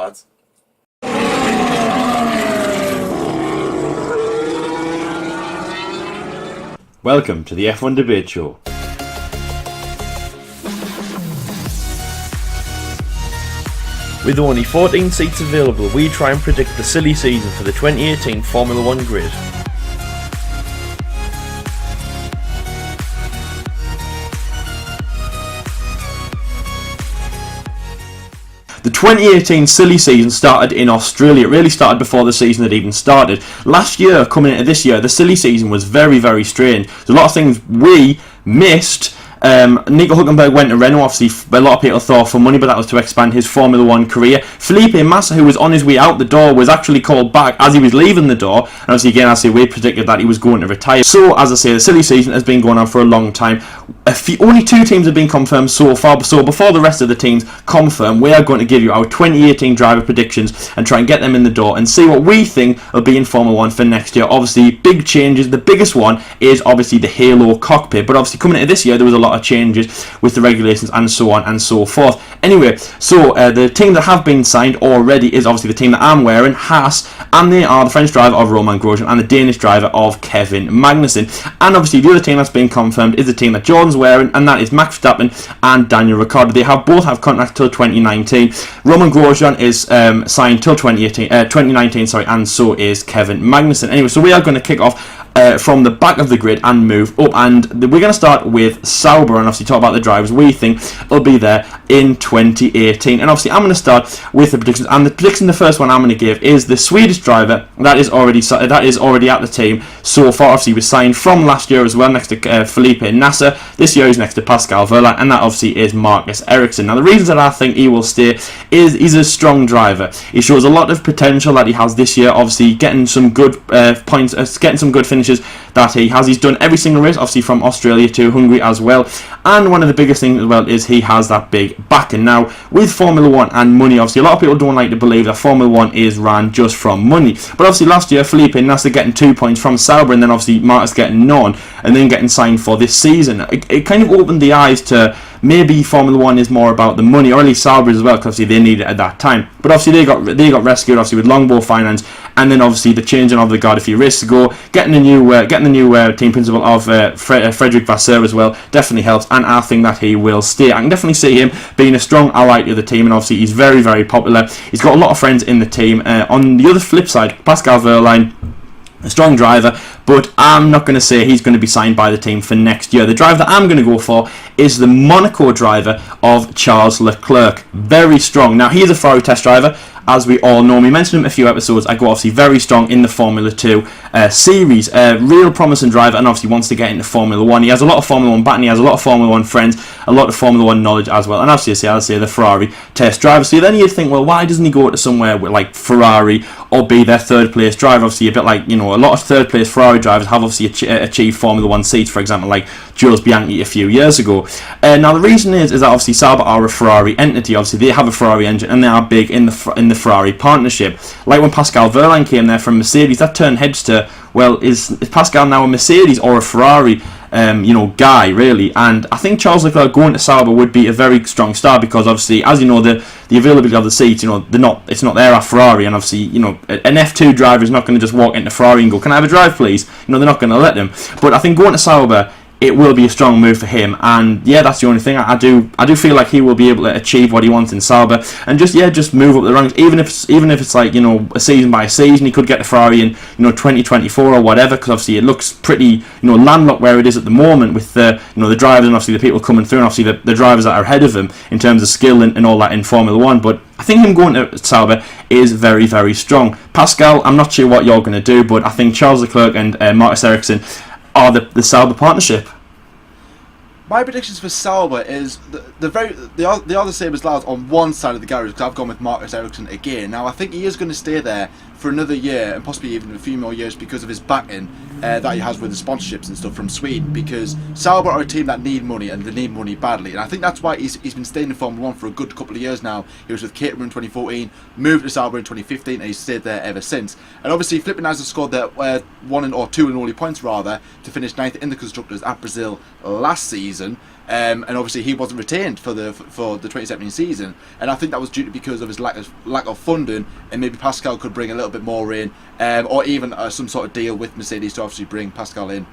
lads. Welcome to the F1 Debate Show. With only 14 seats available, we try and predict the silly season for the 2018 Formula 1 grid. The 2018 silly season started in Australia. It really started before the season had even started. Last year, coming into this year, the silly season was very, very strange. There's a lot of things we missed. Nico Hülkenberg went to Renault, obviously a lot of people thought for money, but that was to expand his Formula 1 career. Felipe Massa, who was on his way out the door, was actually called back as he was leaving the door, and obviously again, as I say, we predicted that he was going to retire. So, as I say, the silly season has been going on for a long time. Only 2 teams have been confirmed so far, so before the rest of the teams confirm, we are going to give you our 2018 driver predictions and try and get them in the door and see what we think will be in Formula 1 for next year. Obviously, big changes. The biggest one is obviously the Halo cockpit, but obviously coming into this year, there was a lot of changes with the regulations and so on and so forth. Anyway, so the team that have been signed already is obviously the team that I'm wearing, Haas, and they are the French driver of Romain Grosjean and the Danish driver of Kevin Magnussen. And obviously the other team that's been confirmed is the team that Jordan's wearing, and that is Max Verstappen and Daniel Ricciardo. They both have contracts till 2019. Romain Grosjean is signed till 2019, and so is Kevin Magnussen. Anyway, so we are going to kick off from the back of the grid and move up, and we're going to start with Sauber and obviously talk about the drivers we think will be there in 2018. And obviously I'm going to start with the predictions, and the first one I'm going to give is the Swedish driver that is already at the team so far. Obviously he was signed from last year as well, next to Felipe Nasser. This year he's next to Pascal Wehrlein, and that obviously is Marcus Ericsson. Now the reasons that I think he will stay is he's a strong driver. He shows a lot of potential that he has this year, obviously getting some good points, getting some good finishes that he has. He's done every single race, obviously from Australia to Hungary as well, and one of the biggest things as well is he has that big backing. Now with Formula 1 and money, obviously a lot of people don't like to believe that Formula 1 is ran just from money, but obviously last year Felipe Nasser getting 2 points from Sauber, and then obviously Marcus getting none, and then getting signed for this season. It kind of opened the eyes to maybe Formula 1 is more about the money, or at least Sauber as well, because obviously they needed it at that time. But obviously they got rescued obviously with Longbow Finance, and then obviously the changing of the guard a few races ago, getting the new team principal of Frederick Vasseur as well definitely helps, and I think that he will stay. I can definitely see him being a strong ally to the team, and obviously he's very, very popular. He's got a lot of friends in the team. On the other flip side, Pascal Wehrlein, a strong driver, but I'm not going to say he's going to be signed by the team for next year. The driver that I'm going to go for is the Monaco driver of Charles Leclerc. Very strong. Now, he is a Ferrari test driver, as we all know. We mentioned him a few episodes ago, obviously very strong in the Formula 2 series. Real promising driver, and obviously wants to get into Formula 1. He has a lot of Formula 1 batting, he has a lot of Formula 1 friends, a lot of Formula 1 knowledge as well, and obviously I'll say the Ferrari test driver. So then you'd think, well, why doesn't he go to somewhere with like Ferrari or be their third place driver? Obviously a bit like, you know, a lot of third place Ferrari drivers have obviously achieved Formula 1 seats, for example like Jules Bianchi a few years ago. Now the reason is that obviously Sauber are a Ferrari entity. Obviously they have a Ferrari engine, and they are big in the Ferrari partnership. Like when Pascal Wehrlein came there from Mercedes, that turned heads to, well, is Pascal now a Mercedes or a Ferrari guy, really? And I think Charles Leclerc going to Sauber would be a very strong start, because obviously, as you know, the availability of the seats, it's not there at Ferrari, and obviously, an F2 driver is not going to just walk into Ferrari and go, "Can I have a drive, please?" They're not going to let them. But I think going to Sauber, it will be a strong move for him, and yeah, that's the only thing. I do feel like he will be able to achieve what he wants in Sauber, and just move up the ranks. Even if it's like a season by season, he could get to Ferrari in 2024 or whatever, because obviously it looks pretty landlocked where it is at the moment with the the drivers and obviously the people coming through, and obviously the drivers that are ahead of him in terms of skill and all that in Formula 1. But I think him going to Sauber is very, very strong. Pascal, I'm not sure what you're going to do, but I think Charles Leclerc and Marcus Ericsson are the Sauber partnership. My predictions for Sauber is they are the same as Lars on one side of the garage, because I've gone with Marcus Ericsson again. Now I think he is going to stay there for another year and possibly even a few more years because of his backing. that he has with the sponsorships and stuff from Sweden, because Sauber are a team that need money, and they need money badly, and I think that's why he's been staying in Formula 1 for a good couple of years now. He was with Caterham in 2014, moved to Sauber in 2015, and he's stayed there ever since. And obviously Flippin has scored their two and only points rather to finish 9th in the Constructors at Brazil last season. And obviously he wasn't retained for the 2017 season, and I think that was due to because of his lack of funding, and maybe Pascal could bring a little bit more in, or even some sort of deal with Mercedes to obviously bring Pascal in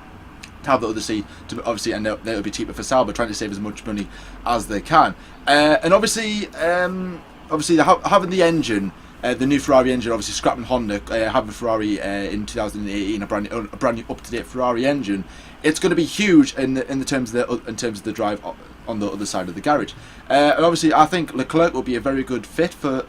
to have the other seat, to obviously, and it'll be cheaper for Sauber, trying to save as much money as they can. And obviously having the engine, the new Ferrari engine, obviously scrapping Honda, having Ferrari in 2018, a brand new up-to-date Ferrari engine, it's going to be huge in terms of the drive on the other side of the garage. And obviously, I think Leclerc will be a very good fit for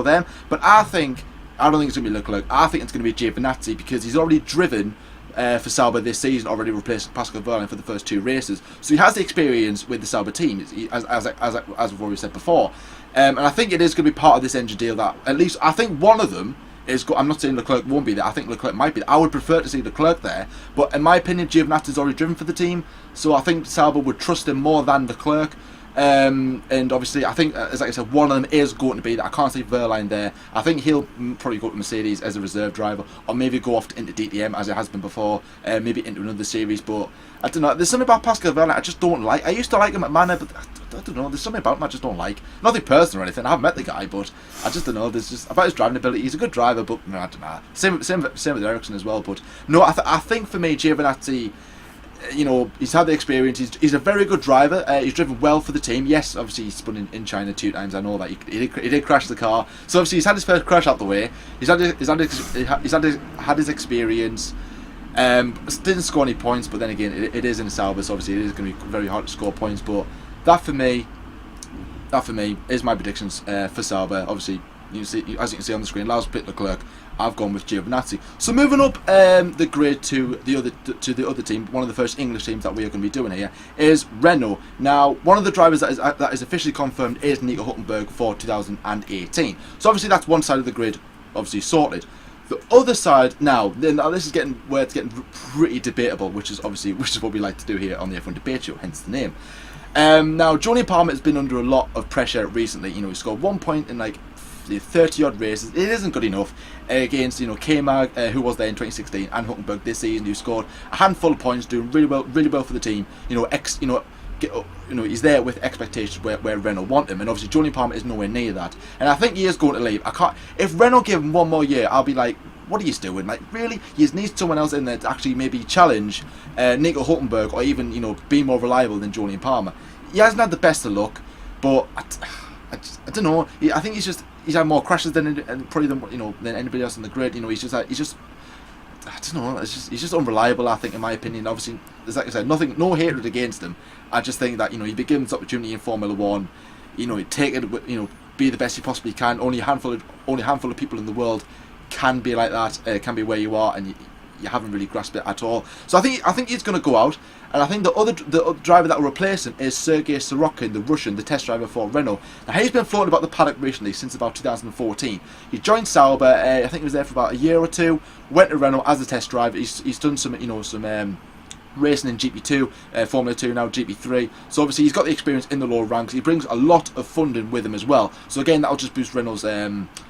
them. But I don't think it's going to be Leclerc. I think it's going to be Giovinazzi, because he's already driven for Sauber this season, already replaced Pascal Wehrlein for the first 2 races. So he has the experience with the Sauber team, as we've already said before. And I think it is going to be part of this engine deal that at least I think one of them is. I'm not saying Leclerc won't be there. I think Leclerc might be there. I would prefer to see Leclerc there, but in my opinion, Giovinazzi's already driven for the team, so I think Sauber would trust him more than Leclerc. And obviously, I think, as I said, one of them is going to be that. I can't see Wehrlein there. I think he'll probably go to Mercedes as a reserve driver, or maybe go off into DTM as it has been before, maybe into another series. But I don't know. There's something about Pascal Wehrlein I just don't like. I used to like him at Manor, but I don't know. There's something about him I just don't like. Nothing personal or anything. I haven't met the guy, but I just don't know. There's just about his driving ability. He's a good driver, but I don't know. Same with Ericsson as well. But no, I think for me, Giovinazzi, you know, he's had the experience. He's a very good driver. He's driven well for the team. Yes, obviously he's spun in China 2 times. I know that he did crash the car. So obviously he's had his first crash out the way. He's had his experience. Didn't score any points, but then again, it is in the Sauber, so obviously it is going to be very hard to score points. But that for me is my predictions for Sauber. Obviously, as you can see on the screen, Lars picked Leclerc. I've gone with Giovinazzi. So moving up the grid to the other team, one of the first English teams that we are going to be doing here is Renault. Now, one of the drivers that is officially confirmed is Nico Hülkenberg for 2018. So obviously that's one side of the grid, obviously sorted. The other side now this is getting pretty debatable, which is what we like to do here on the F1 Debate Show, hence the name. Now, Julian Palmer has been under a lot of pressure recently. You know, he scored 1 point in like 30 odd races. It isn't good enough against, you know, K-Mag, who was there in 2016, and Hülkenberg this season, who scored a handful of points, doing really well for the team. You know, he's there with expectations where Renault want him, and obviously Julian Palmer is nowhere near that. And I think he is going to leave. If Renault give him 1 more year, I'll be like, what are you doing? Like, really? You need someone else in there to actually maybe challenge Nico Hülkenberg, or even, you know, be more reliable than Julian Palmer. He hasn't had the best of luck, but I don't know. I think he's had more crashes than anybody else on the grid. You know, he's just I don't know. He's just unreliable, I think, in my opinion. Obviously, like I said, no hatred against him. I just think that, you know, he'd be given this opportunity in Formula 1. You know, take it. You know, be the best he possibly can. Only a handful of people in the world can be like that. Can be where you are, and you haven't really grasped it at all. So I think he's going to go out, and I think the other driver that will replace him is Sergei Sorokin, the Russian, the test driver for Renault. Now, he's been floating about the paddock recently since about 2014. He joined Sauber. I think he was there for about a year or two. Went to Renault as a test driver. He's done some racing in GP2, Formula 2 now, GP3. So obviously he's got the experience in the lower ranks. He brings a lot of funding with him as well. So again, that'll just boost Renault's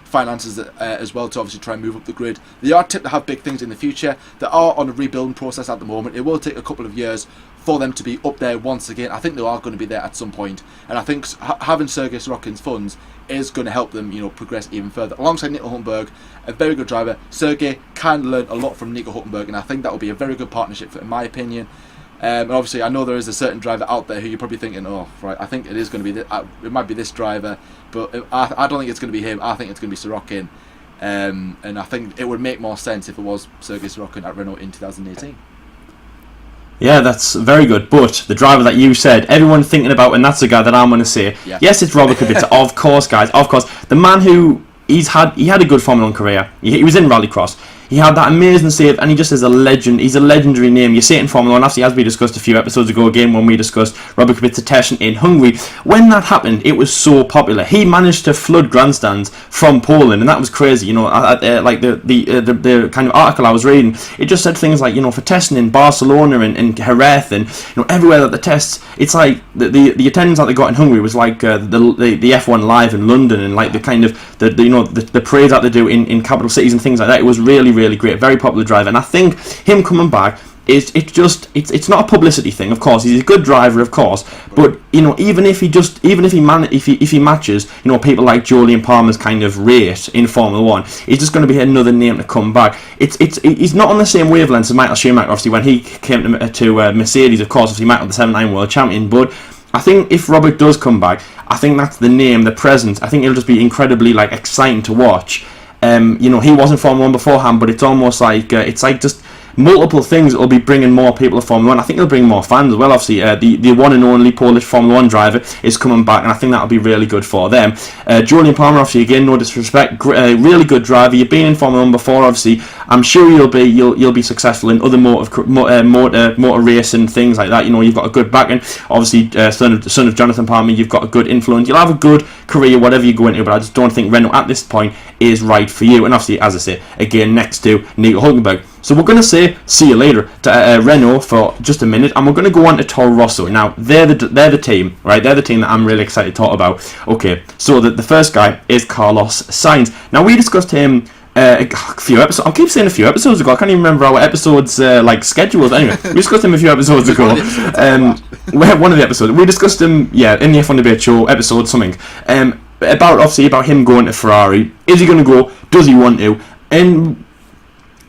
finances as well, to obviously try and move up the grid. They are tipped to have big things in the future. They are on a rebuilding process at the moment. It will take a couple of years for them to be up there once again. I think they are going to be there at some point, and I think having Sergei Sorokin's funds is going to help them, you know, progress even further. Alongside Nico Hülkenberg, a very good driver. Sergei can learn a lot from Nico Hülkenberg, and I think that will be a very good partnership, in my opinion. And obviously, I know there is a certain driver out there who you're probably thinking, oh, right, I think it is going to be it might be this driver, but I don't think it's going to be him. I think it's going to be Sorokin, and I think it would make more sense if it was Sergei Sorokin at Renault in 2018. Yeah, that's very good. But the driver that you said, everyone thinking about, and that's the guy that I'm going to say. Yeah. Yes, it's Robert Kubica. Of course, guys. Of course, the man who he had a good Formula 1 career. He was in Rallycross. he had that amazing save, and he just is a legend. He's a legendary name. You see it in Formula 1, obviously, as we discussed a few episodes ago, again, when we discussed Robert Kubica Teschen in Hungary. When that happened, it was so popular. He managed to flood grandstands from Poland, and that was crazy. You know, like the kind of article I was reading, it just said things like, you know, for Teschen in Barcelona and Jerez, and, you know, everywhere that the tests, it's like the attendance that they got in Hungary was like the F1 Live in London, and like the kind of the parade that they do in capital cities and things like that. It was really, really great, very popular driver, and I think him coming back, it's not a publicity thing. Of course, he's a good driver, of course, but, you know, even if he matches, you know, people like Julian Palmer's kind of rate in Formula 1, he's just going to be another name to come back. He's not on the same wavelength as Michael Schumacher, obviously, when he came to Mercedes. Of course, obviously Michael, the 7-9 world champion, but I think if Robert does come back, I think that's the name, the presence. I think it'll just be incredibly, like, exciting to watch. You know, he was in Formula 1 beforehand, but it's almost like it's like just multiple things that will be bringing more people to Formula 1. I think it'll bring more fans as well. Obviously, the one and only Polish Formula 1 driver is coming back, and I think that'll be really good for them. Julian Palmer, obviously, again, no disrespect, really good driver. You've been in Formula 1 before, obviously. I'm sure you'll be successful in other motor racing, things like that. You know, you've got a good backing. Obviously, son of Jonathan Palmer, you've got a good influence. You'll have a good career, whatever you go into, but I just don't think Renault at this point is right for you. And obviously, as I say, again, next to Nico Hülkenberg. So we're going to say see you later to Renault for just a minute, and we're going to go on to Toro Rosso. Now, they're the team, right? They're the team that I'm really excited to talk about. Okay, so the first guy is Carlos Sainz. Now, we discussed him a few episodes. I keep saying a few episodes ago. I can't even remember our episodes like scheduled. Anyway, we discussed him a few episodes ago. One of the episodes we discussed him, in the F1 Debate Show episode something. About him going to Ferrari. Is he going to go? Does he want to? And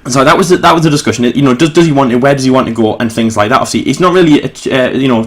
so that was the discussion. You know, does he want to? Where does he want to go? And things like that. Obviously, he's not really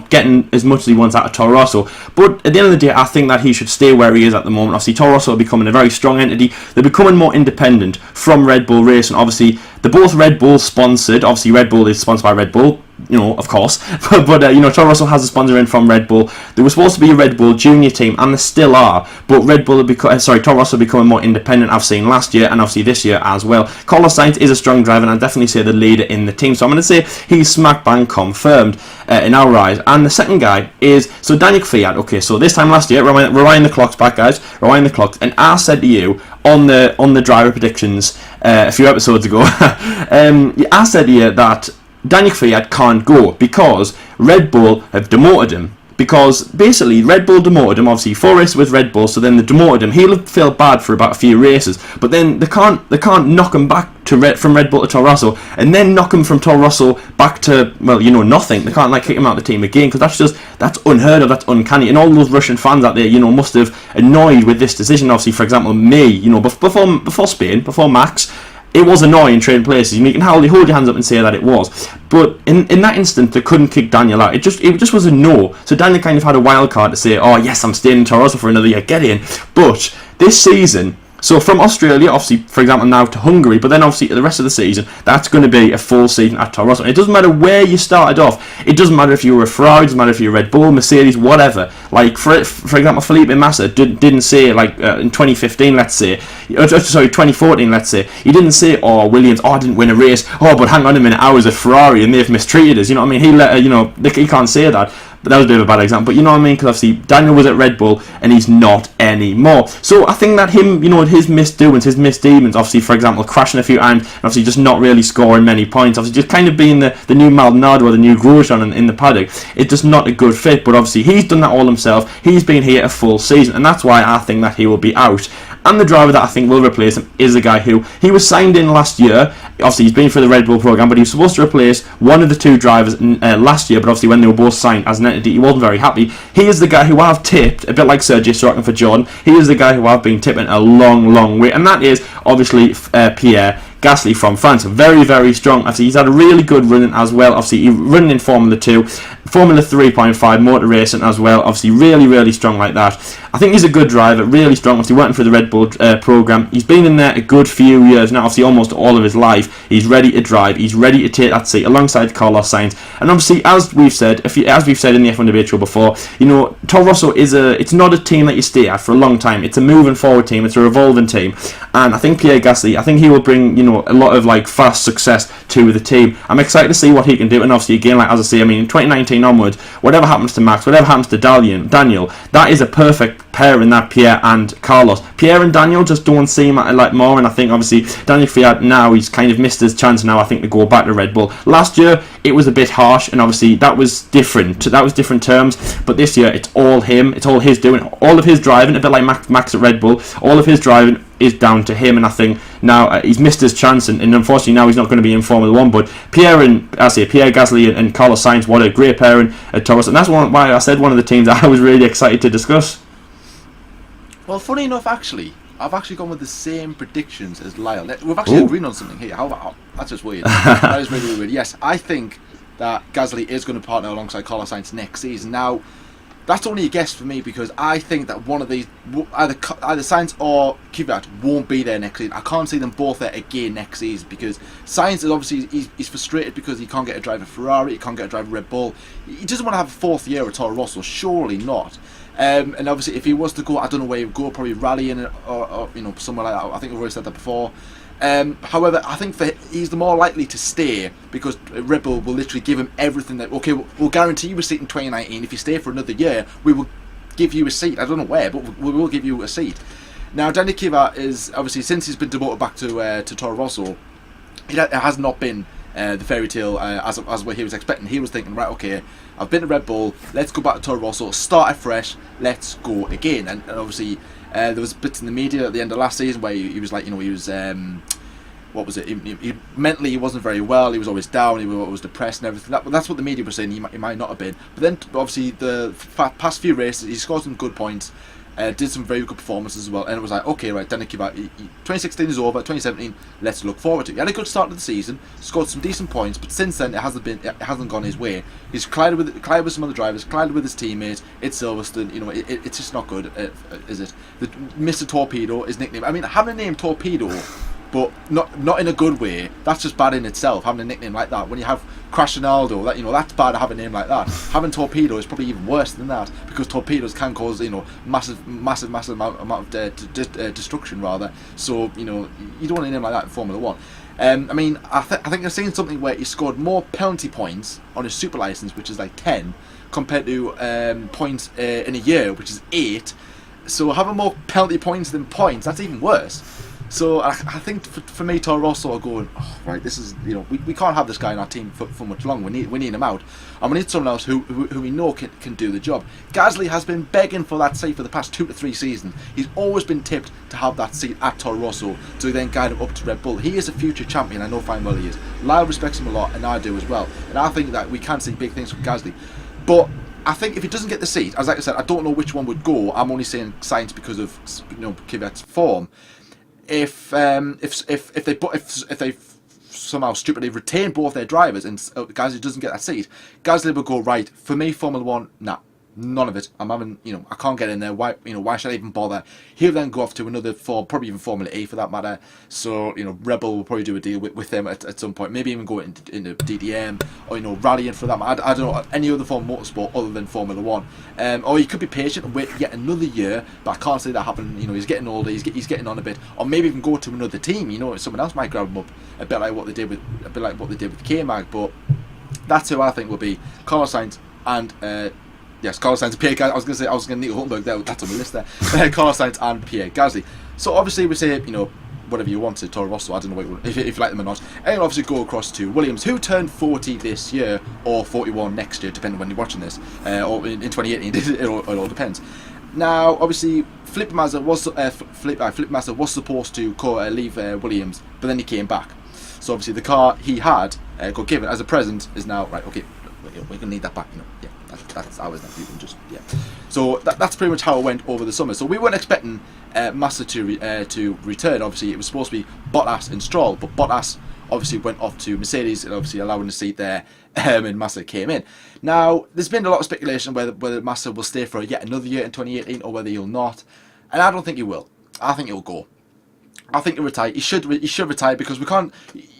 getting as much as he wants out of Toro Rosso. But at the end of the day, I think that he should stay where he is at the moment. Obviously, Toro Rosso are becoming a very strong entity. They're becoming more independent from Red Bull Racing. Obviously, they're both Red Bull sponsored. Obviously, Red Bull is sponsored by Red Bull. You know, of course, but Toro Rosso has a sponsor in from Red Bull. They were supposed to be a Red Bull junior team, and they still are. But Toro Rosso are becoming more independent. I've seen last year and obviously this year as well. Carlos Sainz is a strong driver, and I'd definitely say the leader in the team. So I'm going to say he's smack bang confirmed in our eyes. And the second guy is Daniel Kvyat. Okay, so this time last year, rewind the clocks back, guys. Rewind the clocks, and I said to you on the driver predictions a few episodes ago, I said to you that Daniel Kvyat can't go because Red Bull have demoted him. Because basically Red Bull demoted him, obviously 4 races with Red Bull, so then they demoted him. He'll have felt bad for about a few races, but then they can't knock him back from Red Bull to Toro Rosso, and then knock him from Toro Rosso back to, nothing. They can't kick him out of the team again, because that's unheard of, that's uncanny. And all those Russian fans out there, must have annoyed with this decision. Obviously, for example, me, before Spain, before Max, it was annoying trading places. You can hardly hold your hands up and say that it was. But in that instant, they couldn't kick Daniel out. It just was a no. So Daniel kind of had a wild card to say, oh yes, I'm staying in Toro Rosso for another year, get in. But this season, so from Australia, obviously, for example, now to Hungary, but then obviously the rest of the season, that's going to be a full season at Toro Rosso. And it doesn't matter where you started off. It doesn't matter if you were a Ferrari, it doesn't matter if you're a Red Bull, Mercedes, whatever. Like, for example, Felipe Massa didn't say, in 2015, let's say, 2014, let's say, he didn't say, oh, Williams, I didn't win a race, but hang on a minute, I was a Ferrari and they've mistreated us. You know what I mean? He can't say that. But that was a bit of a bad example. But you know what I mean? Because obviously Daniel was at Red Bull and he's not anymore. So I think that him, his misdoings, his misdemeanors, obviously, for example, crashing a few times, and obviously just not really scoring many points, obviously just kind of being the new Maldonado or the new Grosjean in the paddock, it's just not a good fit. But obviously he's done that all himself. He's been here a full season, and that's why I think that he will be out. And the driver that I think will replace him is the guy who he was signed in last year. Obviously, he's been through the Red Bull program, but he was supposed to replace one of the two drivers last year. But obviously, when they were both signed as an entity, he wasn't very happy. He is the guy who I've tipped, a bit like Sergio Sorokin for Jordan. He is the guy who I've been tipping a long, long way, and that is obviously Pierre Gasly from France. Very, very strong. Obviously, he's had a really good run as well. Obviously, he's running in Formula 2, Formula 3.5 motor racing as well. Obviously, really, really strong like that. I think he's a good driver, really strong. Obviously, working for the Red Bull program. He's been in there a good few years now, obviously almost all of his life. He's ready to drive. He's ready to take that seat alongside Carlos Sainz. And obviously, as we've said in the F1 Debate Show before, Toro Rosso it's not a team that you stay at for a long time. It's a moving forward team. It's a revolving team. And I think Pierre Gasly, I think he will bring a lot of fast success to the team. I'm excited to see what he can do. And obviously, again, as I say, in 2019 onwards, whatever happens to Max, whatever happens to Daniel, that is a perfect pair in that Pierre and Carlos. Pierre and Daniel just don't seem like more, and I think obviously Daniel Kvyat now, he's kind of missed his chance now, I think, to go back to Red Bull. Last year it was a bit harsh, and obviously that was different terms, but this year it's all him, it's all his doing, all of his driving, a bit like Max at Red Bull, all of his driving is down to him, and I think now he's missed his chance, and unfortunately now he's not going to be in Formula 1, but Pierre Gasly and Carlos Sainz, what a great pairing at Toro Rosso, and that's why I said one of the teams I was really excited to discuss. Well, funny enough, actually, I've actually gone with the same predictions as Lyle. We've actually agreed on something here. That's just weird. That is really, really weird. Yes, I think that Gasly is going to partner alongside Carlos Sainz next season. Now, that's only a guess for me because I think that one of these, either Sainz or Kvyat, won't be there next season. I can't see them both there again next season because Sainz is obviously he's frustrated because he can't get a driver Ferrari, he can't get a driver Red Bull. He doesn't want to have a fourth year at Toro Rosso, surely not. And obviously, if he was to go, I don't know where he would go. Probably rallying or somewhere like that. I think we've already said that before. However, I think he's the more likely to stay because Red Bull will literally give him everything that. Okay, we'll guarantee you a seat in 2019. If you stay for another year, we will give you a seat. I don't know where, but we will give you a seat. Now, Daniel Kvyat is obviously, since he's been demoted back to Toro Rosso, it has not been the fairy tale as what he was expecting. He was thinking, right, okay, I've been to Red Bull, let's go back to Toro Rosso, start afresh, let's go again. And obviously there was bits in the media at the end of last season where he was like, he was what was it, he mentally he wasn't very well, he was always down, he was always depressed and everything. That's what the media was saying, he might not have been. But then obviously the past few races he scored some good points, did some very good performances as well, and it was like, okay, right, Daniel Kvyat, 2016 is over, 2017, let's look forward to it. He had a good start to the season, scored some decent points, but since then it hasn't gone his way. He's collided with some other drivers, collided with his teammates. It's Silverstone, it's just not good, is it? Mr. Torpedo is nickname. I mean, having a name Torpedo, but not in a good way. That's just bad in itself. Having a nickname like that, when you have Crash Ronaldo, that's bad to have a name like that. Having Torpedo is probably even worse than that because torpedoes can cause massive amount of destruction rather. So you don't want a name like that in Formula 1. I think I've seen something where he scored more penalty points on his super license, which is like 10, compared to points in a year, which is 8. So having more penalty points than points, that's even worse. So I think for me, Toro Rosso are going, oh, right, this is, we can't have this guy in our team for much longer. We need him out, and we need someone else who we know can do the job. Gasly has been begging for that seat for the past 2 to 3 seasons. He's always been tipped to have that seat at Toro Rosso to then guide him up to Red Bull. He is a future champion. I know fine well he is. Lyle respects him a lot, and I do as well. And I think that we can see big things from Gasly, but I think if he doesn't get the seat, as like I said, I don't know which one would go. I'm only saying Sainz because of Kvyat's form. If they somehow stupidly retain both their drivers and Gasly doesn't get that seat, Gasly will go, right, for me, Formula 1, nah, none of it. I'm having, I can't get in there. Why should I even bother? He'll then go off to another probably even Formula E for that matter. So, Red Bull will probably do a deal with them at some point. Maybe even go into DDM or rallying for that. I don't know any other form of motorsport other than Formula 1. Or he could be patient and wait yet another year, but I can't see that happen. He's getting older. He's getting on a bit, or maybe even go to another team. Someone else might grab him up, a bit like what they did with K-Mag. But that's who I think will be Carlos Sainz and. Yes, Carlos Sainz and Pierre Gasly. I was going to Nico Hulkenberg there. That's on the list there. Carlos Sainz and Pierre Gasly. So obviously we say, whatever you want to Toro Rosso. I don't know if you like them or not. And obviously go across to Williams, who turned 40 this year or 41 next year, depending on when you're watching this, or in 2018. It all depends. Now, obviously, Felipe Massa was supposed to leave Williams, but then he came back. So obviously the car he had got given as a present is now right. Okay, we're gonna need that back. Yeah. That's ours now. You can just So that's pretty much how it went over the summer. So we weren't expecting Massa to return. Obviously, it was supposed to be Bottas and Stroll, but Bottas obviously went off to Mercedes and obviously allowing the seat there, and Massa came in. Now, there's been a lot of speculation whether Massa will stay for yet another year in 2018 or whether he'll not, and I don't think he will. I think he'll go. I think he'll retire. He should retire, because we can't.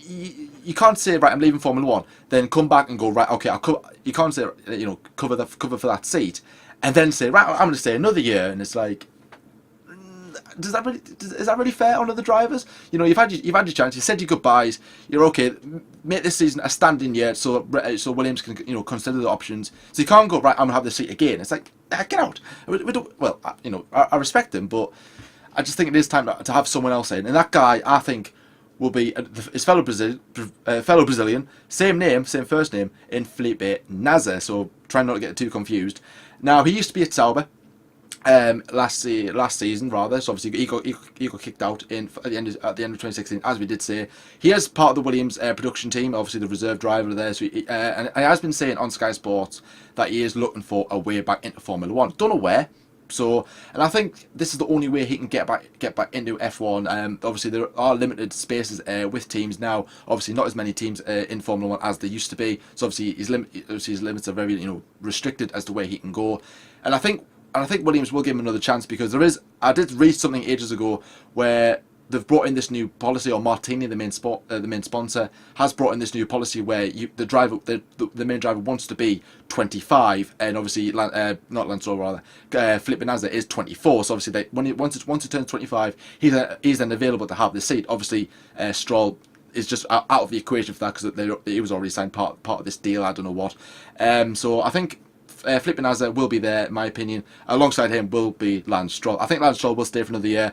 You can't say, right, I'm leaving Formula One, then come back and go, right, okay, you can't say, cover for that seat, and then say, right, I'm going to stay another year, and it's like, is that really fair on other drivers? You've had your chance. You said your goodbyes. You're okay. Make this season a standing year, so Williams can consider the options. So you can't go, right, I'm gonna have the seat again. It's like, get out. We don't. Well, I respect him, but I just think it is time to have someone else in, and that guy, I think, will be his fellow Brazilian, same name, same first name, in Felipe Nasr. So trying not to get too confused. Now, he used to be at Sauber last season rather. So obviously he got kicked out at the end of 2016, as we did say. He is part of the Williams production team, obviously the reserve driver there. So and he has been saying on Sky Sports that he is looking for a way back into Formula One. Don't know where. So, and I think this is the only way he can get back into F1. Obviously, there are limited spaces with teams now. Obviously, not as many teams in Formula One as there used to be. So, obviously, his limits are very restricted as to where he can go. And I think Williams will give him another chance, because I did read something ages ago where they've brought in this new policy, or Martini, the main sponsor, has brought in this new policy where the main driver wants to be 25, and obviously not Lance Stroll, rather, Felipe Nasr is 24. So obviously once it turns 25, he's then available to have the seat. Obviously, Stroll is just out of the equation for that, because he was already signed part of this deal. I don't know what. So I think Felipe Nasr will be there, in my opinion. Alongside him will be Lance Stroll. I think Lance Stroll will stay for another year.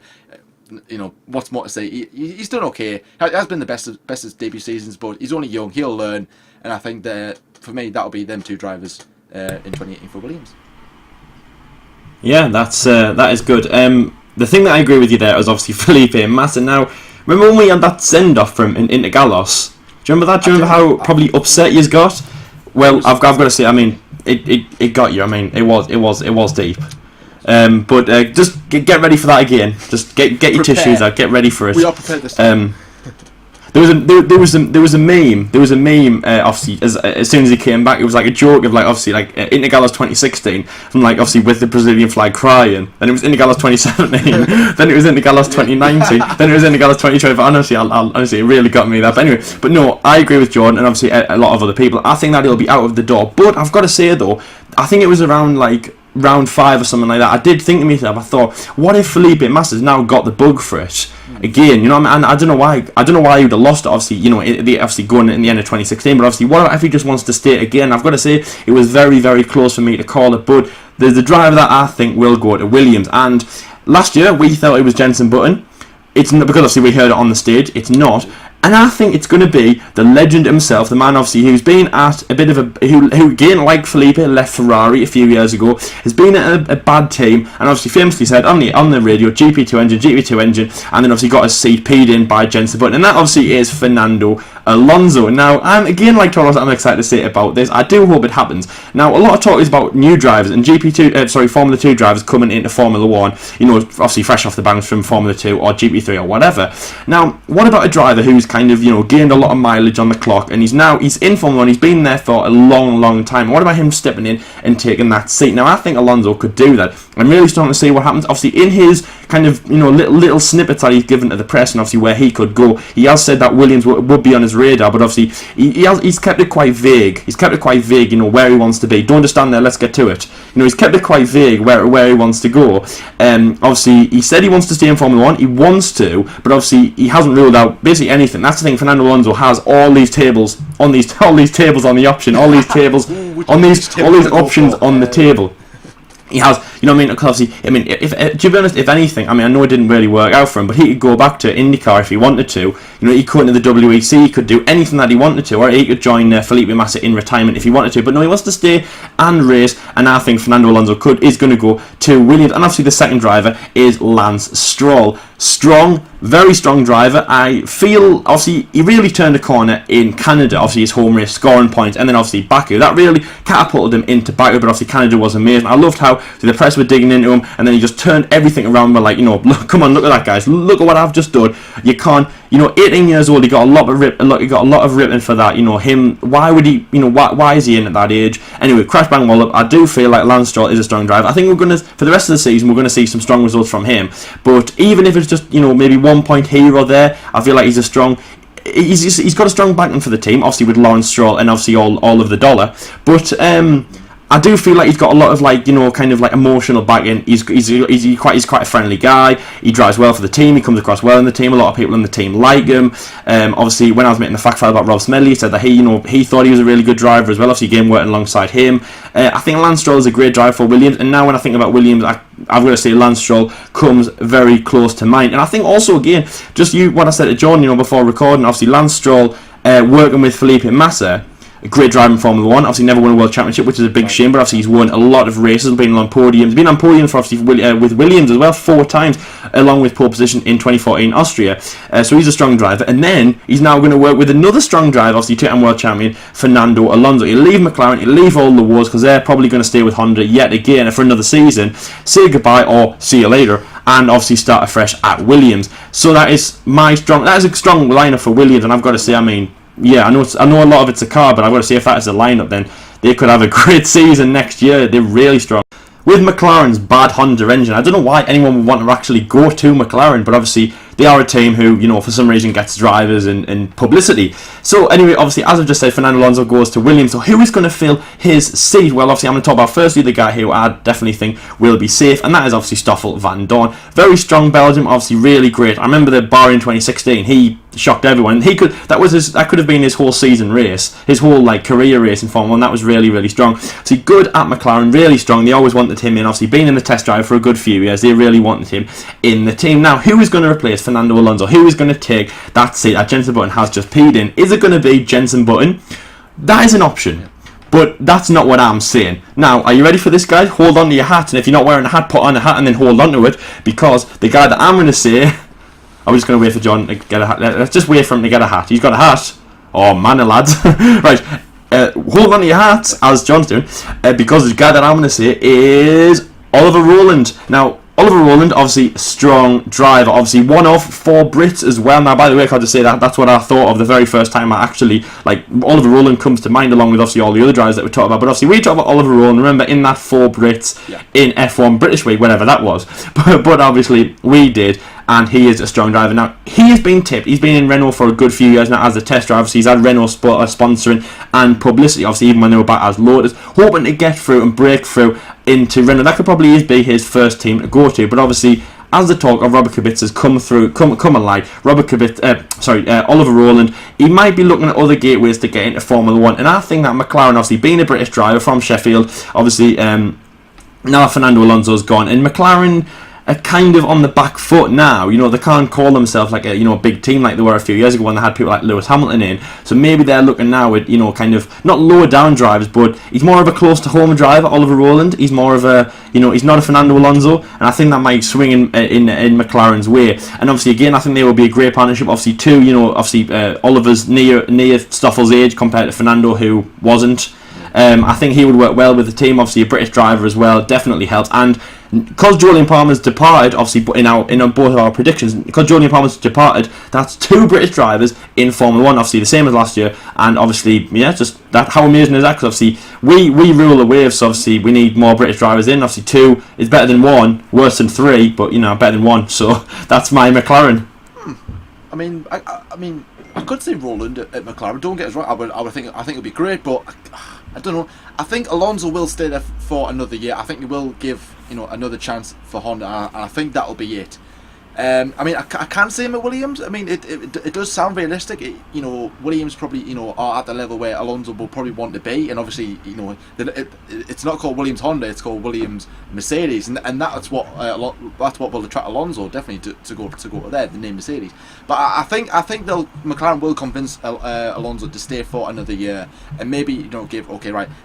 What's more to say? He's done okay. He has been the best of his debut seasons, but he's only young. He'll learn, and I think that for me, that'll be them two drivers in 2018 for Williams. Yeah, that is good. The thing that I agree with you there is obviously Felipe and Massa. Now, remember when we had that send off from Intergalos? Do you remember that? Do you remember how probably upset you got? Well, I've got to say, I mean, it got you. I mean, it was deep. But just get ready for that again. Just get your tissues out. Get ready for it. We are prepared this time. There was a meme. Obviously, as soon as he came back, it was like a joke of obviously Intergalos 2016, from obviously with the Brazilian flag crying. Then it was Intergalos 2017. Then it was Intergalos 2019. Then it was Intergalos 2020. Honestly, it really got me that. But anyway, no, I agree with Jordan and obviously a lot of other people. I think that he'll be out of the door. But I've got to say though, I think it was around round 5 or something like that. I did think to myself, I thought, what if Felipe Massa's now got the bug for it again? And I don't know why he would have lost it. Obviously, obviously going in the end of 2016. But obviously, what if he just wants to stay again? I've got to say, it was very, very close for me to call it. But there's the driver that I think will go to Williams. And last year we thought it was Jenson Button. It's not, because obviously we heard it on the stage. It's not. And I think it's going to be the legend himself, the man obviously who's been at a bit of who again, like Felipe, left Ferrari a few years ago, has been at a bad team, and obviously famously said on the radio, GP2 engine, and then obviously got his seat peed in by Jenson Button, and that obviously is Fernando Alonso. Now, I'm again, like Toro Rosso, I'm excited to say about this. I do hope it happens. Now, a lot of talk is about new drivers and Formula 2 drivers coming into Formula 1, obviously fresh off the banks from Formula 2 or GP3 or whatever. Now, what about a driver who's kind of, gained a lot of mileage on the clock, and he's in Formula 1, he's been there for a long time. What about him stepping in and taking that seat? Now, I think Alonso could do that. I'm really starting to see what happens. Obviously, in his kind of, little snippets that he's given to the press, and obviously where he could go, he has said that Williams would be on his radar, but obviously he's kept it quite vague. He's kept it quite vague, where he wants to be. Don't just stand there, let's get to it. He's kept it quite vague where he wants to go. Obviously, he said he wants to stay in Formula 1. He wants to, but obviously he hasn't ruled out basically anything. That's the thing. Fernando Alonso has all these tables on the option, all these tables all these options on the table. He has, obviously, if to be honest, if anything, I know it didn't really work out for him, but he could go back to IndyCar if he wanted to. He could into the WEC, he could do anything that he wanted to, or he could join Felipe Massa in retirement if he wanted to. But no, he wants to stay and race, and I think Fernando Alonso is going to go to Williams. And obviously, the second driver is Lance Stroll. Very strong driver. I feel, obviously, he really turned a corner in Canada, obviously his home race, scoring points, and then obviously Baku. That really catapulted him into Baku, but obviously Canada was amazing. I loved how the press were digging into him, and then he just turned everything around. We're like, look, come on, look at that, guys. Look at what I've just done. You can't 18 years old. He got a lot of ripping for that. Him. Why would he? Why is he in at that age? Anyway, crash bang wallop. I do feel like Lance Stroll is a strong driver. I think for the rest of the season, we're gonna see some strong results from him. But even if it's just maybe 1 point here or there, I feel like he's he's got a strong backing for the team, obviously with Lawrence Stroll and obviously all of the dollar. But I do feel like he's got a lot of kind of emotional backing. He's quite a friendly guy. He drives well for the team. He comes across well in the team. A lot of people in the team like him. Obviously, when I was making the fact file about Rob Smedley, he said that he thought he was a really good driver as well. Obviously, game working alongside him. I think Lance Stroll is a great driver for Williams. And now when I think about Williams, I've got to say Lance Stroll comes very close to mind. And I think also again, just what I said to John, before recording. Obviously, Lance Stroll working with Felipe Massa. A great driver in Formula 1, obviously never won a World Championship, which is a big shame, but obviously he's won a lot of races, been on podiums. He's been on podiums for obviously with Williams as well, 4 times, along with pole position in 2014 Austria. So he's a strong driver. And then he's now going to work with another strong driver, obviously 2-time World Champion, Fernando Alonso. He'll leave McLaren, he'll leave all the wars, because they're probably going to stay with Honda yet again for another season, say goodbye or see you later, and obviously start afresh at Williams. So that is a strong lineup for Williams, and I've got to say, yeah, I know a lot of it's a car, but I've got to say, if that is a lineup, then they could have a great season next year. They're really strong. With McLaren's bad Honda engine, I don't know why anyone would want to actually go to McLaren, but obviously they are a team who, for some reason gets drivers and publicity. So anyway, obviously, as I've just said, Fernando Alonso goes to Williams. So who is going to fill his seat? Well, obviously, I'm going to talk about firstly the guy who I definitely think will be safe, and that is obviously Stoffel van Dorn. Very strong Belgium, obviously really great. I remember the bar in 2016. He shocked everyone. That could have been his whole season race, his whole career race in Formula 1. That was really, really strong. So good at McLaren, really strong. They always wanted him in. Obviously, being in the test drive for a good few years, they really wanted him in the team. Now, who is going to replace Fernando Alonso? Who is going to take that seat that Jenson Button has just peed in? Is it going to be Jenson Button? That is an option, but that's not what I'm saying. Now, are you ready for this, guys? Hold on to your hat, and if you're not wearing a hat, put on a hat and then hold on to it, because the guy that I'm going to say, I'm just going to wait for John to get a hat. Let's just wait for him to get a hat. He's got a hat. Oh, man, lads. Right. Hold on to your hats, as John's doing, because the guy that I'm going to say is Oliver Rowland. Now, Oliver Rowland, obviously strong driver, obviously one of 4 Brits as well. Now, by the way, I can't just say that's what I thought of the very first time I actually, Oliver Rowland comes to mind, along with obviously all the other drivers that we talked about. But obviously we talked about Oliver Rowland, remember, in that 4 Brits in F1 British Week, whatever that was. But obviously we did, and he is a strong driver. Now, he has been tipped. He's been in Renault for a good few years now as a test driver. So he's had Renault sponsoring and publicity, obviously, even when they were back as Lotus, hoping to get through and break through into Renault. That could probably be his first team to go to. But obviously, as the talk of Robert Kubica has come alive, Oliver Rowland, he might be looking at other gateways to get into Formula 1. And I think that McLaren, obviously, being a British driver from Sheffield, obviously, now Fernando Alonso's gone, and McLaren are kind of on the back foot now. They can't call themselves like a big team like they were a few years ago when they had people like Lewis Hamilton in. So maybe they're looking now at kind of not lower down drivers, but he's more of a close to home driver, Oliver Rowland. He's more of a he's not a Fernando Alonso, and I think that might swing in McLaren's way. And obviously again, I think they will be a great partnership. Obviously too, Oliver's near Stoffel's age compared to Fernando, who wasn't. I think he would work well with the team. Obviously a British driver as well definitely helps. And because Julian Palmer's departed, obviously in both of our predictions, because Julian Palmer's departed, that's 2 British drivers in Formula 1, obviously the same as last year. And obviously, just that, how amazing is that? Because obviously we rule the waves, so obviously we need more British drivers in. Obviously 2 is better than 1, worse than 3, but better than 1. So that's my McLaren. I could say Rowland at McLaren. Don't get us wrong. I think it'd be great, but I don't know. I think Alonso will stay there for another year. I think he will give another chance for Honda, and I think that'll be it. I can't say him at Williams. It does sound realistic. Williams probably are at the level where Alonso will probably want to be, and obviously it's not called Williams Honda, it's called Williams Mercedes, and that's what will attract Alonso definitely to go to there, the name Mercedes. But I think McLaren will convince Alonso to stay for another year, and maybe give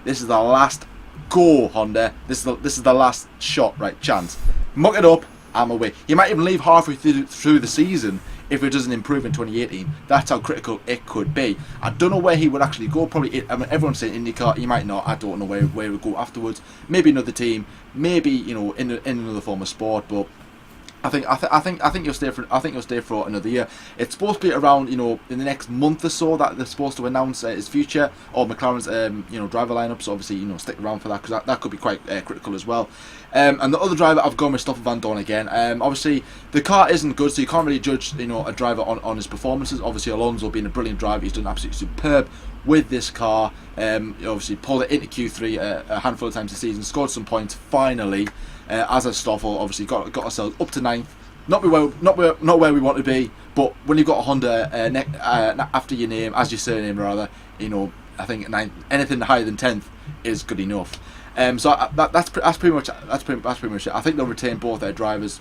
this is the last go Honda, this is the last shot, chance, muck it up. I'm away. He might even leave halfway through the season if it doesn't improve in 2018. That's how critical it could be. I don't know where he would actually go. Probably, everyone's saying IndyCar. He might not. I don't know where he would go afterwards. Maybe another team. Maybe in another form of sport. But I think you'll stay for another year. It's supposed to be around, in the next month or so that they're supposed to announce his future or McLaren's driver lineup. So obviously stick around for that, because that could be quite critical as well. And the other driver I've gone with Stoffel Van Dorn again. Obviously the car isn't good, so you can't really judge a driver on his performances. Obviously Alonso being a brilliant driver, he's done absolutely superb with this car. Obviously pulled it into Q3 a handful of times this season, scored some points finally. As a Stoffel, obviously got ourselves up to 9th. Not where we want to be, but when you've got a Honda after your name, as your surname rather, I think 9th, anything higher than 10th is good enough. So that's pretty much it. I think they'll retain both their drivers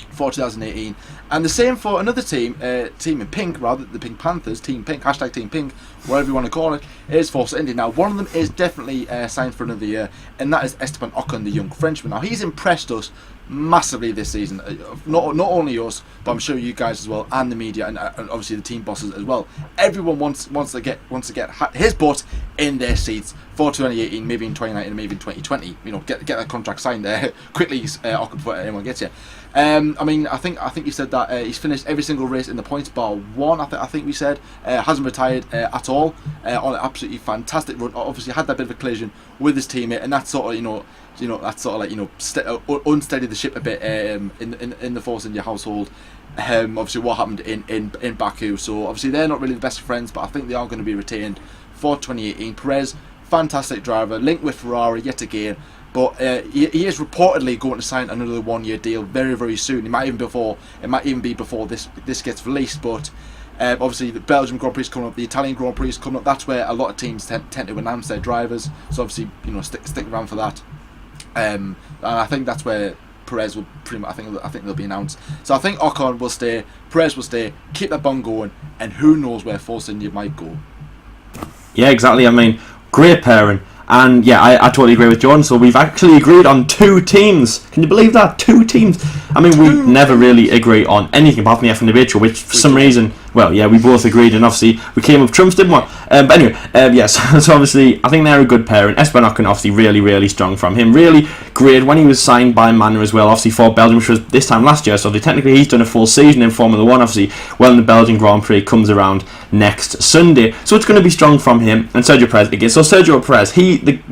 for 2018, and the same for another team in pink, rather, the Pink Panthers, Team Pink, hashtag Team Pink, whatever you want to call it, is Force India. Now, one of them is definitely signed for another year, and that is Esteban Ocon, the young Frenchman. Now, he's impressed us massively this season, not only us, but I'm sure you guys as well, and the media, and obviously the team bosses as well. Everyone wants to get his butt in their seats for 2018, maybe in 2019, maybe in 2020. Get that contract signed there quickly, Ocon, before anyone gets here. I think you said that he's finished every single race in the points bar one. I think we said hasn't retired at all on an absolutely fantastic run. Obviously had that bit of a collision with his teammate, and that sort of unsteadied the ship a bit in the Force India household. Obviously what happened in Baku. So obviously they're not really the best of friends, but I think they are going to be retained for 2018. Perez, fantastic driver, linked with Ferrari yet again. But he is reportedly going to sign another 1-year deal very, very soon. It might even be before this gets released. But obviously the Belgian Grand Prix is coming up, the Italian Grand Prix is coming up. That's where a lot of teams tend to announce their drivers. So obviously stick around for that. And I think that's where Perez will pretty much. I think they'll be announced. So I think Ocon will stay, Perez will stay, keep that bond going, and who knows where Force India might go. Yeah, exactly. I mean, great pairing. And yeah, I totally agree with John. So we've actually agreed on 2 teams. Can you believe that? 2 teams. I mean, we never really agree on anything apart from the F1 show, which for some reason, well, yeah, we both agreed, and obviously we came up trumps, didn't we? But anyway, yes. So obviously, I think they're a good pairing. Esteban Ocon, obviously, really, really strong from him. Really great when he was signed by Manor as well. Obviously for Belgium, which was this time last year. So technically, he's done a full season in Formula One. Obviously, when the Belgian Grand Prix comes around next Sunday, so it's going to be strong from him. And Sergio Perez again. So Sergio Perez,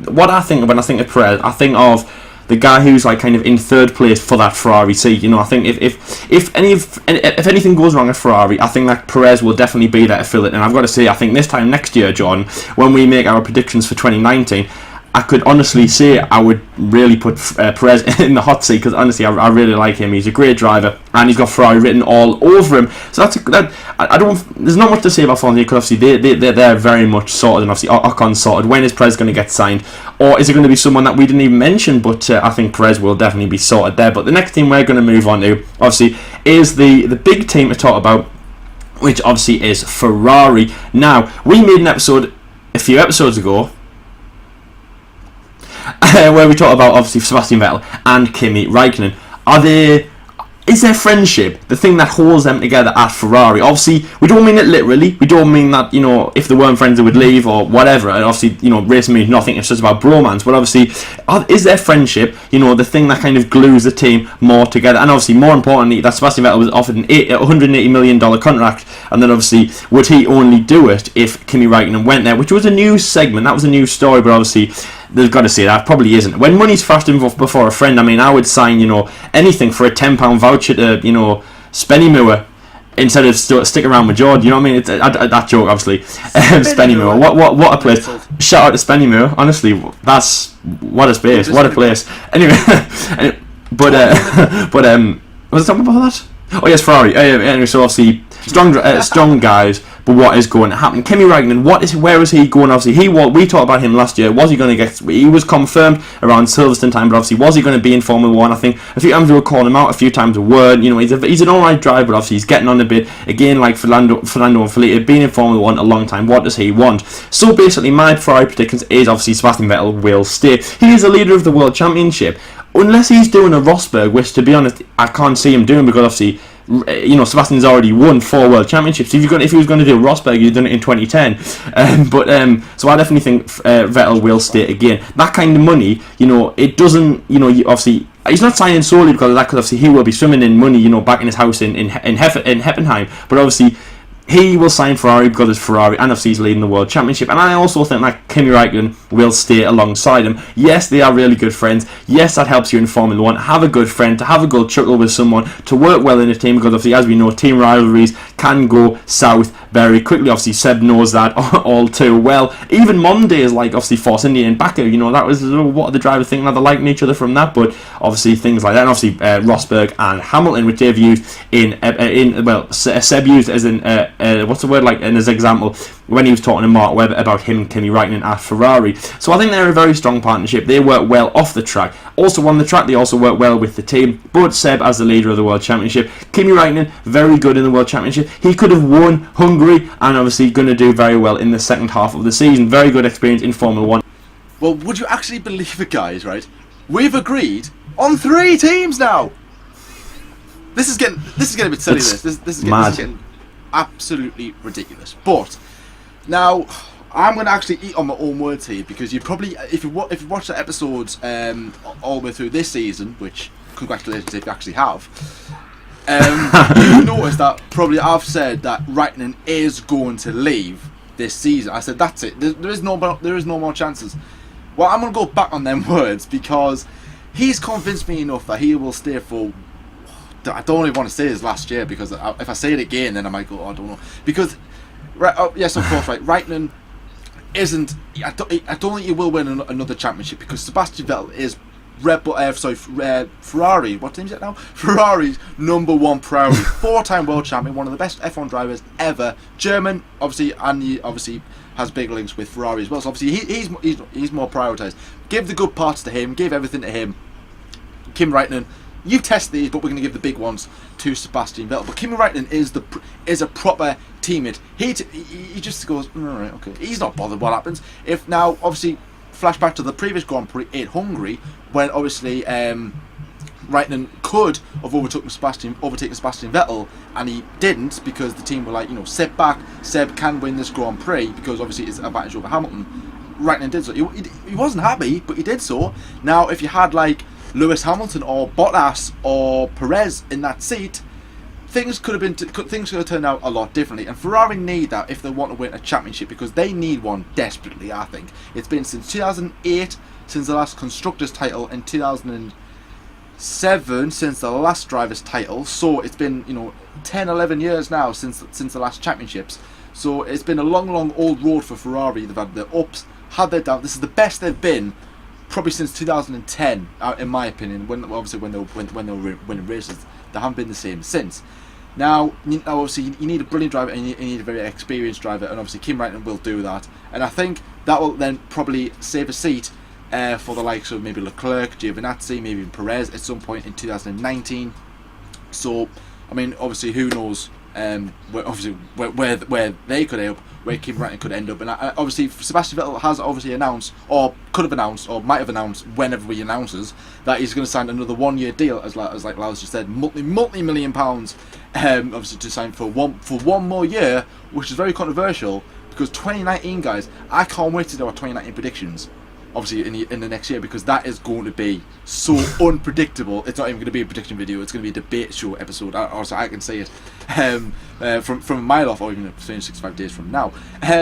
what I think when I think of Perez, I think of the guy who's like kind of in third place for that Ferrari seat. I think if anything goes wrong at Ferrari, I think that Perez will definitely be there to fill it. And I've got to say, I think this time next year, John, when we make our predictions for 2019, I could honestly say I would really put Perez in the hot seat, because honestly I really like him. He's a great driver, and he's got Ferrari written all over him. So there's not much to say about Formula because obviously they're very much sorted, and obviously Ocon's sorted. When is Perez going to get signed, or is it going to be someone that we didn't even mention? But I think Perez will definitely be sorted there. But the next team we're going to move on to obviously is the big team to talk about, which obviously is Ferrari. Now, we made an episode a few episodes ago where we talk about obviously Sebastian Vettel and Kimi Raikkonen. Is their friendship the thing that holds them together at Ferrari? Obviously, we don't mean it literally. We don't mean that, if they weren't friends they would leave or whatever. And obviously, racing means nothing. It's just about bromance. But obviously, is their friendship, the thing that kind of glues the team more together? And obviously, more importantly, that Sebastian Vettel was offered an $180 million contract. And then obviously, would he only do it if Kimi Raikkonen went there? Which was a news segment. That was a news story. But obviously, they've got to say that probably isn't. When money's fast enough before a friend, I mean, I would sign, anything for a £10 voucher to, Spennymoor instead of stick around with George. You know what I mean? It's that joke, obviously. Spennymoor. What a place! Shout out to Spennymoor. Honestly, that's what a space. What a place. Anyway, but was I talking about that? Oh yes, Ferrari. Anyway, so obviously strong guys. But what is going to happen? Kimi Raikkonen, where is he going? Obviously, we talked about him last year. Was he going to get? He was confirmed around Silverstone time, but obviously, was he going to be in Formula One? I think a few times we were calling him out, a few times we weren't. He's an alright driver, but obviously he's getting on a bit. Again, like Fernando and Felipe, being in Formula One a long time. What does he want? So basically, my Ferrari predictions is obviously Sebastian Vettel will stay. He is a leader of the World Championship. Unless he's doing a Rosberg, which to be honest, I can't see him doing, because obviously Sebastian's already won 4 world championships. If he was going to do Rosberg, he'd done it in 2010. So I definitely think Vettel will stay again. That kind of money, it doesn't, obviously. He's not signing solely because of that, because obviously he will be swimming in money, back in his house in Heppenheim. But obviously, he will sign Ferrari because it's Ferrari, and obviously he's leading the World Championship. And I also think that Kimi Räikkönen will stay alongside him. Yes, they are really good friends. Yes, that helps you in Formula 1. Have a good friend, to have a good chuckle with someone, to work well in a team, because obviously, as we know, team rivalries can go south very quickly. Obviously, Seb knows that all too well. Even Mondays like obviously Force India and Baku, that was what are the drivers thinking, are they liking each other from that? But obviously things like that, and obviously Rosberg and Hamilton, which they've used Seb used as an what's the word, like in his example when he was talking to Mark Webber about him and Kimi Räikkönen at Ferrari. So I think they're a very strong partnership. They work well off the track. Also on the track, they also work well with the team. But Seb, as the leader of the World Championship, Kimi Räikkönen, very good in the World Championship. He could have won Hungary, and obviously going to do very well in the second half of the season. Very good experience in Formula 1. Well, would you actually believe it, guys, right? We've agreed on 3 teams now! This is getting a bit silly, this is getting absolutely ridiculous. But now I'm going to actually eat on my own words here, because you probably, if you watch the episodes all the way through this season, which congratulations if you actually have, you notice that probably I've said that Räikkönen is going to leave this season. I said that's it. There is no more chances. Well, I'm going to go back on them words, because he's convinced me enough that he will stay for. I don't even want to say his last year, because if I say it again, then I might go, I don't know. Because, yes, of course, right, Räikkönen isn't. I don't think he will win another championship, because Sebastian Vettel is Ferrari. What team is it now? Ferrari's #1 priority. 4-time world champion, one of the best F1 drivers ever. German, obviously, and he obviously has big links with Ferrari as well. So obviously, he's more prioritised. Give the good parts to him. Give everything to him. Kimi Räikkönen. You test these, but we're going to give the big ones to Sebastian Vettel. But Kimi Räikkönen is a proper teammate. He just goes, all right, okay. He's not bothered what happens. If now, obviously, flashback to the previous Grand Prix in Hungary, when obviously Räikkönen could have overtaken Sebastian Vettel, and he didn't, because the team were like, sit back. Seb can win this Grand Prix because obviously it's an advantage over Hamilton. Räikkönen did so. He wasn't happy, but he did so. Now, if you had like Lewis Hamilton or Bottas or Perez in that seat, things could have turned out a lot differently. And Ferrari need that if they want to win a championship, because they need one desperately. I think it's been since 2008 since the last constructors title, and 2007 since the last drivers title. So it's been 10-11 years now since the last championships. So it's been a long old road for Ferrari. They've had their ups, had their downs. This is the best they've been probably since 2010, in my opinion. When they were winning races, they haven't been the same since. Now, obviously, you need a brilliant driver, and you need a very experienced driver, and obviously Kimi Räikkönen will do that. And I think that will then probably save a seat for the likes of maybe Leclerc, Giovinazzi, maybe even Perez at some point in 2019. So, I mean, obviously, who knows? Where they could end up, where Kimi Räikkönen could end up, and obviously Sebastian Vettel has obviously announced, or could have announced, or might have announced whenever he announces that he's going to sign another 1-year deal, as like Lars just said, multi-million pounds, obviously to sign for one more year, which is very controversial, because 2019, guys, I can't wait to do our 2019 predictions. Obviously in the next year, because that is going to be so unpredictable. It's not even going to be a prediction video, it's going to be a debate show episode. Also, I can say it from a mile off, or even 365 days from now.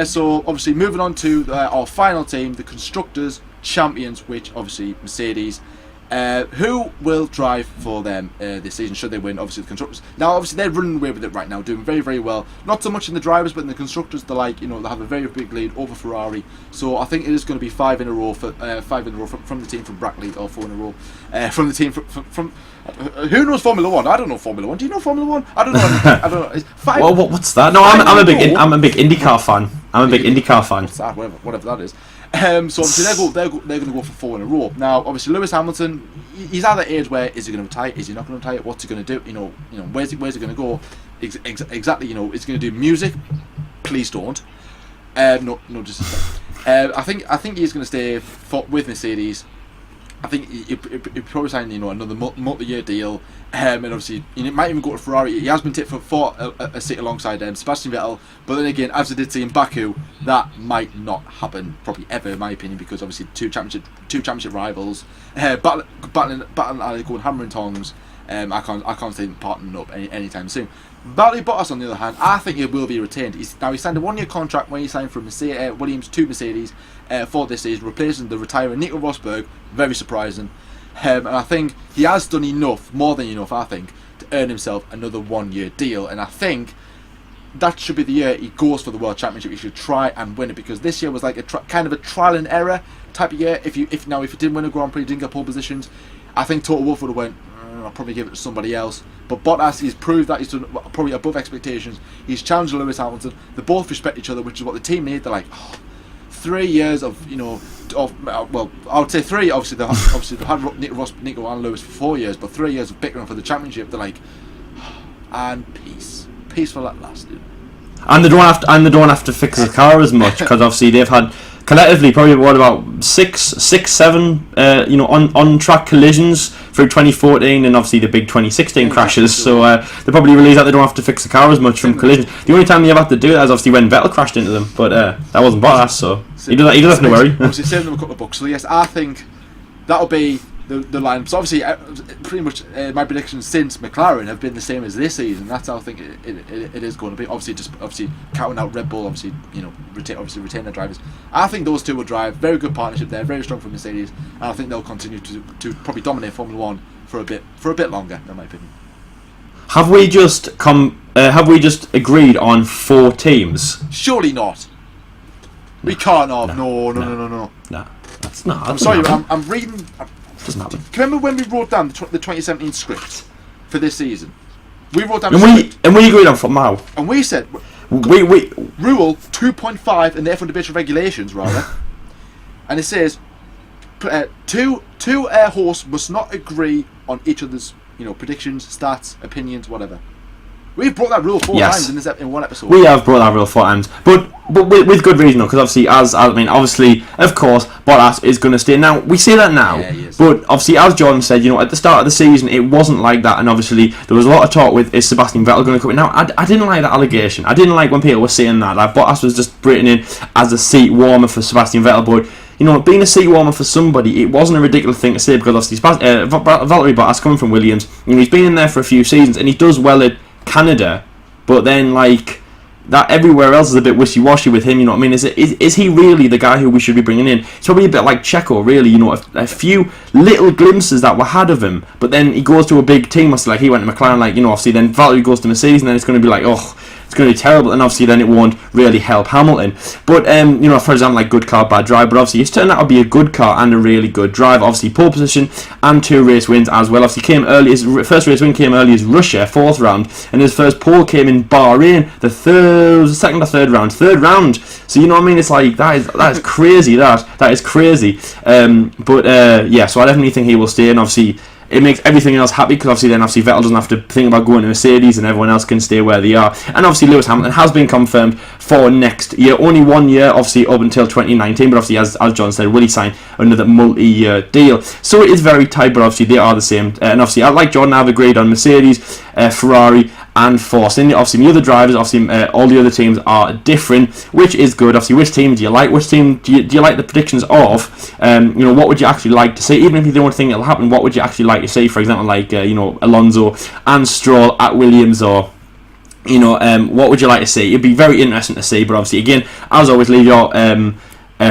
So obviously moving on to our final team, the Constructors Champions, which obviously Mercedes. Who will drive for them this season should they win? Obviously the Constructors. Now obviously they're running away with it right now, doing very well. Not so much in the drivers, but in the Constructors, they're like, they have a very big lead over Ferrari. So I think it is going to be 5 in a row from the team from Brackley, or 4 in a row from the team from who knows Formula 1? I don't know Formula 1. Do you know Formula 1? I don't know. I don't know. It's 5. Well, what's that? No, I'm a big IndyCar fan. I'm a big IndyCar fan. What's that? Whatever that is. So obviously they're going to go for 4 in a row. Now obviously Lewis Hamilton, he's at that age where is he going to retire? Is he not going to retire? What's he going to do? Where's he going to go? Exactly. Is he going to do music? Please don't. No, just. I think he's going to stay with Mercedes. I think he'll probably sign another multi-year deal, and obviously he might even go to Ferrari. He has been tipped for a seat alongside Sebastian Vettel, but then again, as I did see in Baku, that might not happen probably ever in my opinion, because obviously two championship rivals battling going hammer and tongs. I can't see them partnering up anytime soon. Valtteri Bottas, on the other hand, I think he will be retained. He signed a 1-year contract when he signed from Williams to Mercedes for this season, replacing the retiring Nico Rosberg. Very surprising. And I think he has done enough, more than enough, I think, to earn himself another 1-year deal. And I think that should be the year he goes for the World Championship. He should try and win it, because this year was like kind of a trial and error type of year. If you didn't win a Grand Prix, didn't get pole positions, I think Toto Wolff would have went, I'll probably give it to somebody else. But Bottas, he's proved that he's done probably above expectations. He's challenged Lewis Hamilton. They both respect each other, which is what the team need. They're like, 3 years of I would say 3. Obviously they had Nico and Lewis for 4 years, but 3 years of bickering for the championship. They're like, and peaceful at last, dude. And they don't have to fix the car as much, because obviously they've had collectively probably about 7 on track collisions through 2014, and obviously the big 2016 crashes. So they probably realised that they don't have to fix the car as much from collisions. The only time they ever had to do that is obviously when Vettel crashed into them, but that wasn't Bottas, so he doesn't have to worry. Obviously saving them a couple of bucks. So yes, I think that'll be the line. So obviously, pretty much my predictions since McLaren have been the same as this season. That's how I think it is going to be. Obviously counting out Red Bull. Retain their drivers. I think those two will drive. Very good partnership there. Very strong for Mercedes, and I think they'll continue to probably dominate Formula One for a bit longer, in my opinion. Have we just agreed on 4 teams? Surely not. We can't have. No. No, that's not. I'm sorry. I'm reading. Doesn't happen. Remember when we wrote down the 2017 script for this season? We wrote down and we agreed on Mao. And we said we rule 2.5 in the F1 debate regulations, rather, and it says two air hosts must not agree on each other's predictions, stats, opinions, whatever. We've brought that rule 4 times in one episode. We have brought that rule 4 times, but with good reason, though, because obviously, of course, Bottas is going to stay. Now we say that now, but obviously, as Jordan said, at the start of the season, it wasn't like that, and obviously, there was a lot of talk with is Sebastian Vettel going to come in. Now, I didn't like that allegation. I didn't like when people were saying that. Like Bottas was just bringing in as a seat warmer for Sebastian Vettel, but being a seat warmer for somebody, it wasn't a ridiculous thing to say, because obviously, Valtteri Bottas coming from Williams, he's been in there for a few seasons, and he does well at Canada, but then that everywhere else is a bit wishy-washy with him. Is he really the guy who we should be bringing in? It's probably a bit like Checo, really. A few little glimpses that were had of him, but then he goes to a big team. Like he went to McLaren, obviously then Valtteri goes to Mercedes, and then it's going to be like, it's going to be terrible, and obviously then it won't really help Hamilton. But for example, like good car, bad drive, but obviously it's turned out to be a good car and a really good drive. Obviously pole position and 2 race wins as well. Obviously came early. His first race win came early as Russia, 4th round, and his first pole came in Bahrain, the second or third round. So it's like that is crazy. That is crazy. So I definitely think he will stay, and obviously it makes everything else happy, because obviously Vettel doesn't have to think about going to Mercedes, and everyone else can stay where they are. And obviously Lewis Hamilton has been confirmed for next year, only 1 year, obviously up until 2019, but obviously as John said, will he sign another multi-year deal? So it is very tight, but obviously they are the same. And obviously, like Jordan, I've agreed on Mercedes, Ferrari and Force. And obviously the other drivers, all the other teams are different, which is good. Obviously, which team do you like? Which team do you like the predictions of? What would you actually like to see? Even if you don't think it'll happen, what would you actually like to see? For example, Alonso and Stroll at Williams, or what would you like to see? It'd be very interesting to see. But obviously, again, as always, leave your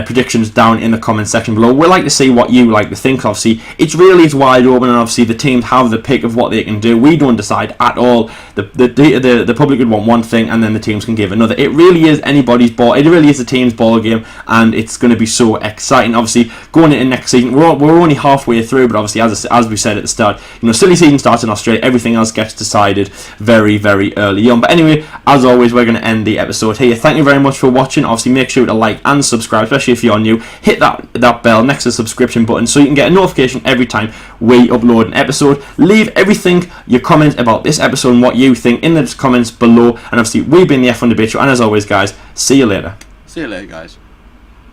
predictions down in the comment section below. We'd like to see what you like to think. Obviously, it's really is wide open, and obviously the teams have the pick of what they can do. We don't decide at all. The public would want one thing, and then the teams can give another. It really is anybody's ball. It really is a team's ball game, and it's going to be so exciting. Obviously, going into next season, we're only halfway through, but obviously, as we said at the start, silly season starts in Australia. Everything else gets decided very, very early on. But anyway, as always, we're going to end the episode here. Thank you very much for watching. Obviously, make sure to like and subscribe, especially if you're new. Hit that bell next to the subscription button so you can get a notification every time we upload an episode. Leave everything, your comments about this episode and what you think in the comments below. And obviously, we've been the F1 Debate Show, and as always, guys, see you later. See you later, guys.